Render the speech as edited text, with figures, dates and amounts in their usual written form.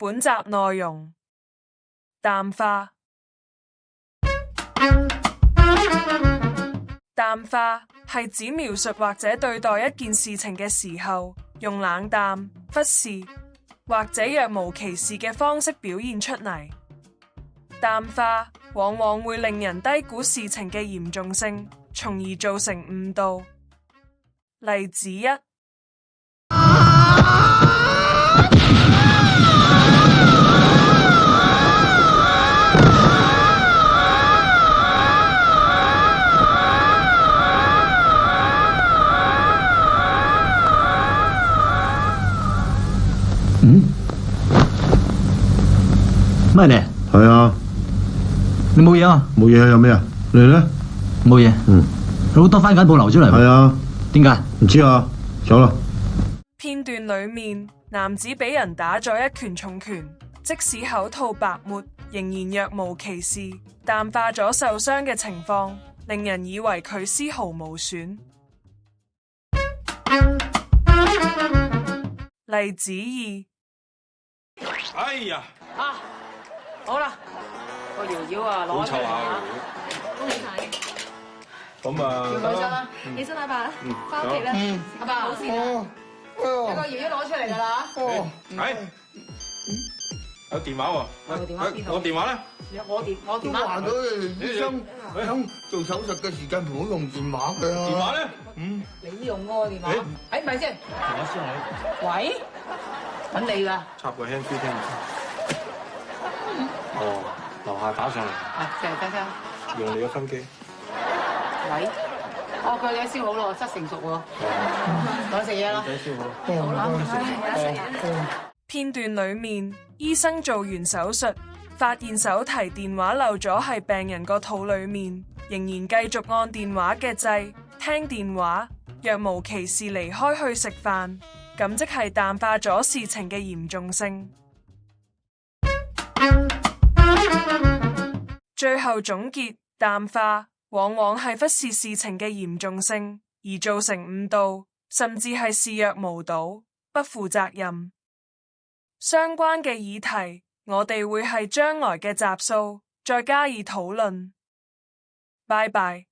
本集內容：淡化。淡化係指描述或者對待一件事情嘅時候，用冷淡、忽視或者若無其事嘅方式表現出嚟。淡化往往會令人低估事情嘅嚴重性，從而造成誤導。例子一：咩嚟？係啊，你冇嘢啊？冇嘢啊？有咩啊？你咧？冇嘢。好多番梘泡流出嚟。係啊。點解？唔知啊。走啦。片段裏面，男子俾人打咗一拳重拳，即使口吐白沫，仍然若無其事，淡化咗受傷嘅情況，令人以為佢絲毫無損。例子二：哎呀！好啦，個瑤瑤啊，攞出嚟啦！恭喜晒！咁啊，要起身啦，起身啦，爸，翻屋企啦，阿爸好先啊！有個瑤瑤攞出嚟㗎啦！有電話喎，我電話咧？我電話。話咗醫生響做手術嘅時間唔好用電話嘅。電話咧？你用嗰個電話？唔係先。電話先係。喂，揾你㗎。插個 hand free 聽。哦，樓下打上嚟。聽。用你嘅分機。喂，佢哋燒好咯，質成熟喎。講食嘢啦。燒好。好啦，食嘢。片段裏面，醫生做完手術，發現手提電話漏咗喺病人個肚裏面，仍然繼續按電話嘅掣，聽電話，若無其事離開去食飯，咁即係淡化咗事情嘅嚴重性。最後總結，淡化往往係忽視事情嘅嚴重性，而造成誤導，甚至係視若無睹，不負責任。相關嘅議題，我哋會喺將來嘅集數再加以討論。拜拜。